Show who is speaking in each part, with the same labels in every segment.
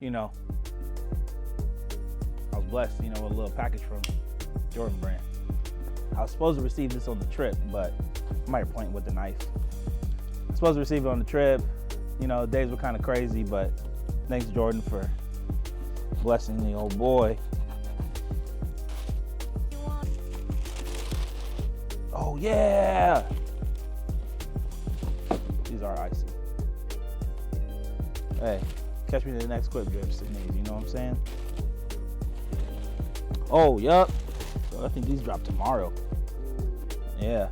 Speaker 1: you know, I was blessed, you know, with a little package from Jordan Brand. I was supposed to receive this on the trip, but I might point with the knife. I was supposed to receive it on the trip. You know, days were kind of crazy, but thanks Jordan for blessing the old boy. Oh yeah! These are icy. Hey, catch me in the next clip, Drip Sydney's, you know what I'm saying? Oh, yup. So I think these drop tomorrow. Yeah.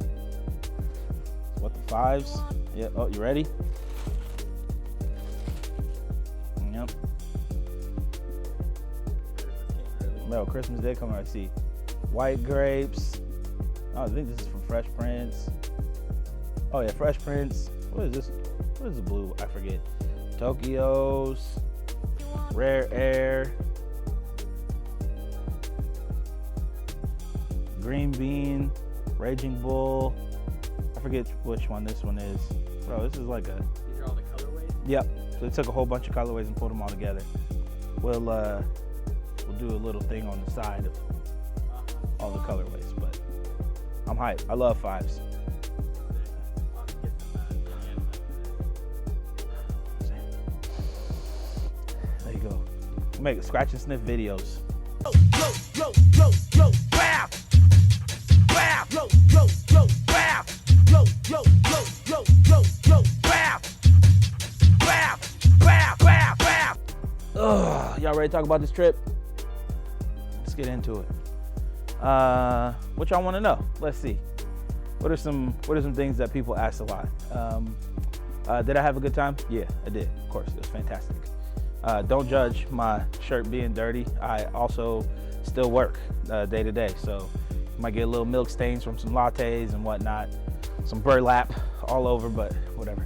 Speaker 1: What, the 5s? Yeah, oh, you ready? Yep. No, Christmas Day coming, I see. White grapes. Oh, I think this is from Fresh Prince. Oh yeah, Fresh Prince. What is this? What is the blue? I forget. Tokyo's. Rare Air. Green Bean. Raging Bull. I forget which one this one is. Bro, this is like a...
Speaker 2: These are all the colorways?
Speaker 1: Yep. So they took a whole bunch of colorways and pulled them all together. We'll do a little thing on the side of all the colorways, but I'm hyped. I love 5s. There you go. Make scratch and sniff videos. Y'all ready to talk about this trip? Let's get into it. What y'all want to know? Let's see. What are some things that people ask a lot? Did I have a good time? Yeah, I did. Of course, it was fantastic. Don't judge my shirt being dirty. I also still work day to day, so you might get a little milk stains from some lattes and whatnot, some burlap all over, but whatever.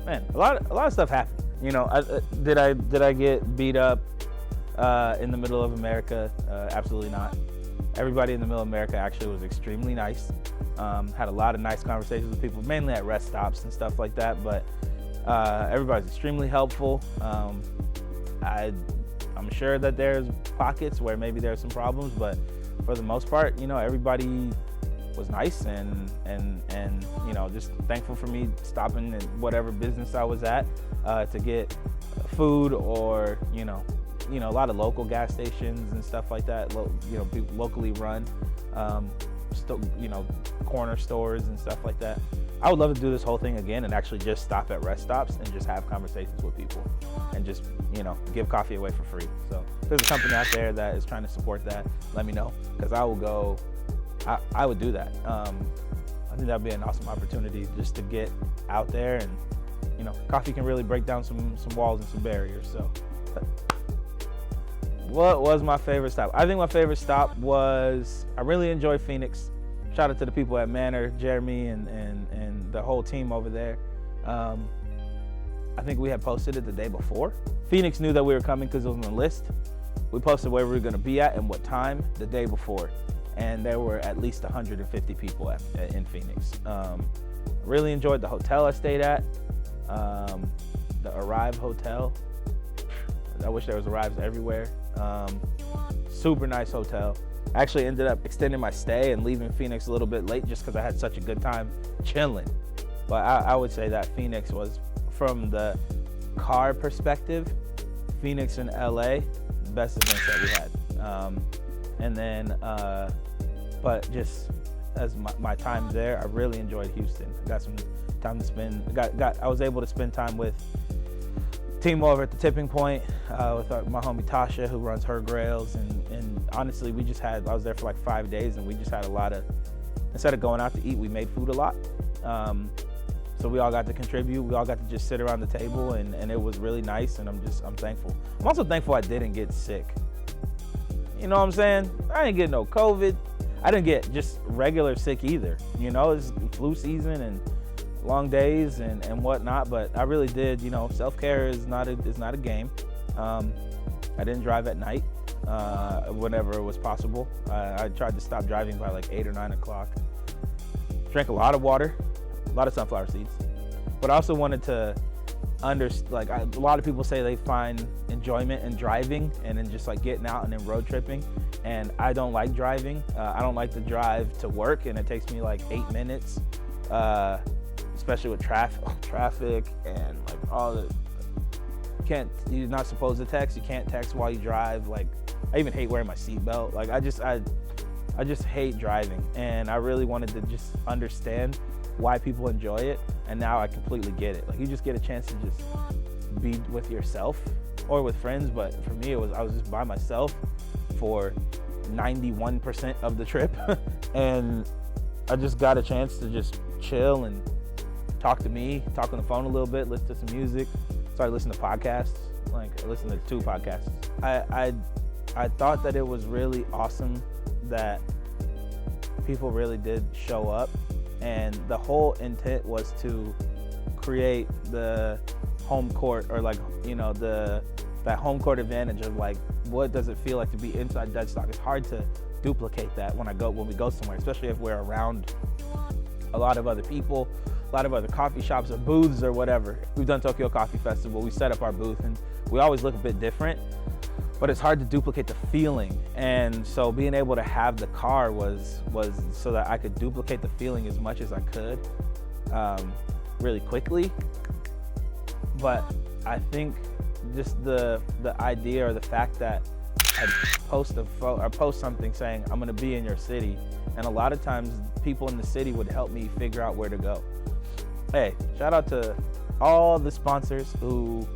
Speaker 1: Man, a lot of stuff happened. You know, did I get beat up in the middle of America? Absolutely not. Everybody in the middle of America actually was extremely nice. Had a lot of nice conversations with people, mainly at rest stops and stuff like that, but everybody's extremely helpful. I'm sure that there's pockets where maybe there's some problems, but for the most part, you know, everybody was nice and you know, just thankful for me stopping at whatever business I was at to get food, or you know, a lot of local gas stations and stuff like that. You know, locally run, you know, corner stores and stuff like that. I would love to do this whole thing again and actually just stop at rest stops and just have conversations with people and just, you know, give coffee away for free. So if there's a company out there that is trying to support that, let me know, because I will go. I would do that. I think that'd be an awesome opportunity just to get out there, and you know, coffee can really break down some walls and some barriers. So, what was my favorite stop? I think my favorite stop was, I really enjoyed Phoenix. Shout out to the people at Manor, Jeremy, and the whole team over there. I think we had posted it the day before. Phoenix knew that we were coming because it was on the list. We posted where we were going to be at and what time the day before, and there were at least 150 people in Phoenix. Really enjoyed the hotel I stayed at, the Arrive Hotel. I wish there was Arrives everywhere. Super nice hotel. I actually ended up extending my stay and leaving Phoenix a little bit late just because I had such a good time chilling. But I would say that Phoenix was, from the car perspective, Phoenix and LA, the best events that we had. And then, but just as my time there, I really enjoyed Houston. I got some time to spend. I was able to spend time with team over at the Tipping Point with my homie Tasha, who runs Her Grails, and honestly, I was there for like 5 days, and we just had a lot of, instead of going out to eat, we made food a lot. So we all got to contribute. We all got to just sit around the table, and it was really nice, and I'm thankful. I'm also thankful I didn't get sick. You know what I'm saying? I didn't get no COVID. I didn't get just regular sick either. You know, it's flu season and long days and whatnot, but I really did, you know, self-care is not a game. I didn't drive at night whenever it was possible. I tried to stop driving by like 8 or 9 o'clock. Drank a lot of water, a lot of sunflower seeds, but I also wanted to a lot of people say they find enjoyment in driving and then just like getting out and then road tripping, and I don't like driving. I don't like to drive to work, and it takes me like 8 minutes, especially with traffic and like all the, you're not supposed to text. You can't text while you drive. Like, I even hate wearing my seatbelt. Like, I just hate driving, and I really wanted to just understand why people enjoy it, and now I completely get it. Like, you just get a chance to just be with yourself or with friends, but for me, I was just by myself for 91% of the trip, and I just got a chance to just chill and talk on the phone a little bit, listen to some music, started listening to podcasts. Like, I listened to 2 podcasts. I thought that it was really awesome that people really did show up, and the whole intent was to create the home court, or like, you know, that home court advantage of like, what does it feel like to be inside Deadstock? It's hard to duplicate that when we go somewhere, especially if we're around a lot of other people, a lot of other coffee shops or booths or whatever. We've done Tokyo Coffee Festival, we set up our booth, and we always look a bit different, but it's hard to duplicate the feeling. And so being able to have the car was so that I could duplicate the feeling as much as I could, really quickly. But I think just the idea, or the fact that I post something saying I'm gonna be in your city, and a lot of times people in the city would help me figure out where to go. Hey, shout out to all the sponsors who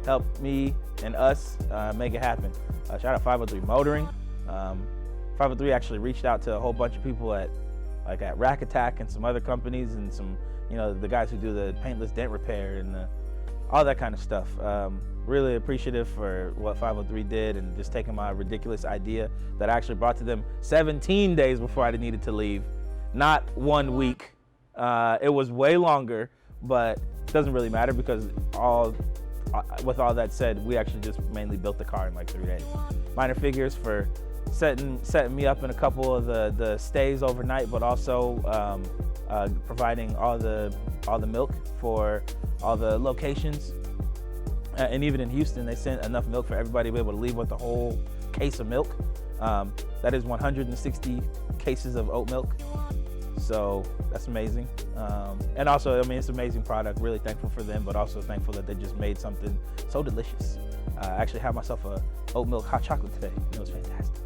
Speaker 1: helped me and us make it happen. Shout out 503 Motoring. 503 actually reached out to a whole bunch of people at Rack Attack and some other companies, and some, you know, the guys who do the paintless dent repair and all that kind of stuff. Really appreciative for what 503 did, and just taking my ridiculous idea that I actually brought to them 17 days before I needed to leave, not 1 week. It was way longer, but it doesn't really matter, because with all that said, we actually just mainly built the car in like 3 days. Minor figures for setting me up in a couple of the stays overnight, but also providing all the milk for all the locations. And even in Houston, they sent enough milk for everybody to be able to leave with a whole case of milk. That is 160 cases of oat milk. So that's amazing. And also, I mean, it's an amazing product. Really thankful for them, but also thankful that they just made something so delicious. I actually had myself a oat milk hot chocolate today. It was fantastic.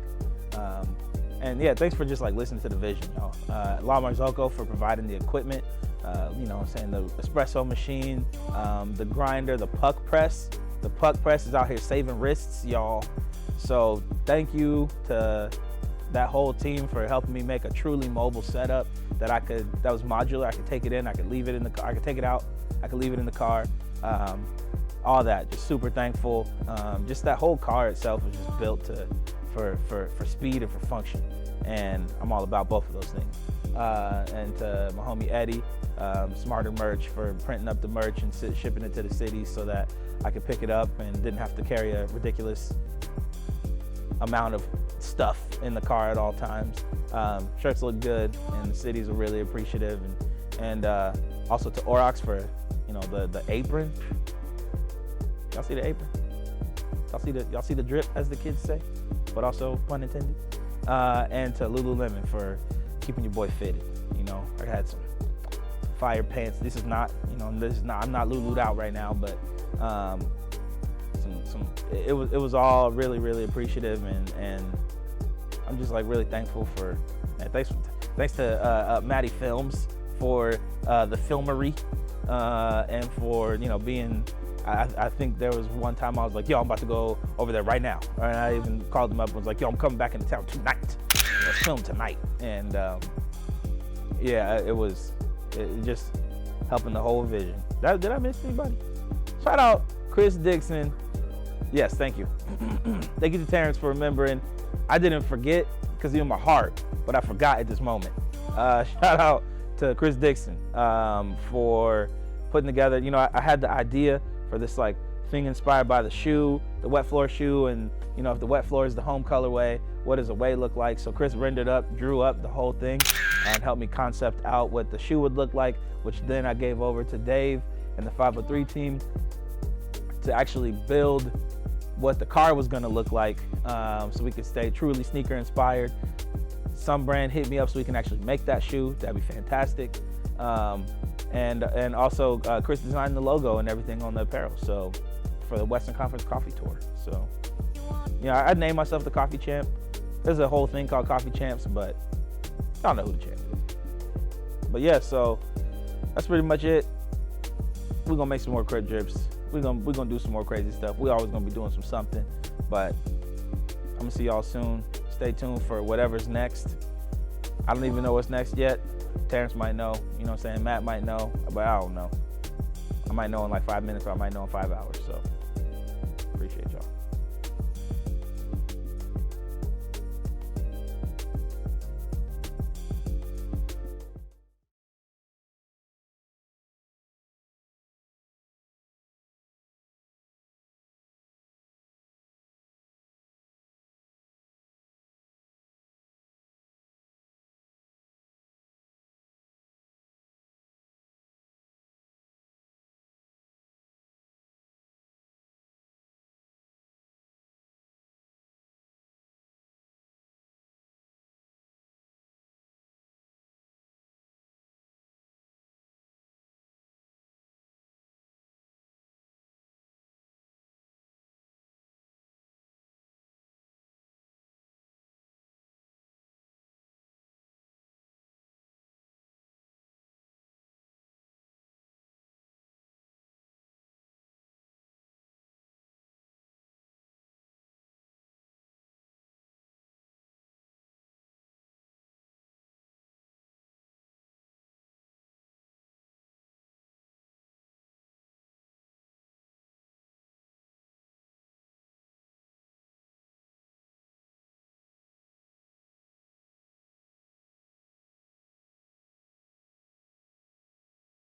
Speaker 1: And yeah, thanks for just like listening to the vision, y'all. Marzocca for providing the equipment. You know what I'm saying, the espresso machine, the grinder, the puck press. The puck press is out here saving wrists, y'all. So thank you to that whole team for helping me make a truly mobile setup that was modular. I could take it in, I could leave it in the car, I could take it out, I could leave it in the car. All that, just super thankful. Just that whole car itself was just built for speed and for function. And I'm all about both of those things. And to my homie Eddie, Smarter Merch, for printing up the merch and shipping it to the city so that I could pick it up and didn't have to carry a ridiculous amount of stuff in the car at all times. Shirts look good, and the cities were really appreciative. And also to Orox for, you know, the apron. Y'all see the apron? Y'all see the drip, as the kids say, but also pun intended. And to Lululemon for keeping your boy fitted. You know, I had some fire pants. I'm not Lulu'd out right now, but it was all really, really appreciative, and I'm just like really thankful for. Thanks to Maddie Films for the filmery, and for, you know, being. I think there was one time I was like, yo, I'm about to go over there right now. And I even called them up and was like, yo, I'm coming back into town tonight. Let's film tonight. And yeah, it just helping the whole vision. Did I miss anybody? Shout out Chris Dixon. Yes, thank you. Thank you to Terrence for remembering. I didn't forget because he's in my heart, but I forgot at this moment. Shout out to Chris Dixon for putting together, you know, I had the idea for this like thing inspired by the shoe, the wet floor shoe, and, you know, if the wet floor is the home colorway, what does a way look like? So Chris drew up the whole thing and helped me concept out what the shoe would look like, which then I gave over to Dave, and the 503 team to actually build what the car was going to look like, so we could stay truly sneaker inspired. Some brand hit me up so we can actually make that shoe. That'd be fantastic. And also Chris designed the logo and everything on the apparel, so for the Western Conference Coffee Tour. So I'd name myself the Coffee Champ. There's a whole thing called Coffee Champs, but I don't know who the champ is. But yeah, so that's pretty much it. We're gonna make some more crib drips. We're gonna do some more crazy stuff. We always gonna be doing something, but I'm gonna see y'all soon. Stay tuned for whatever's next. I don't even know what's next yet. Terrence might know, you know what I'm saying? Matt might know, but I don't know. I might know in like 5 minutes, or I might know in 5 hours, so.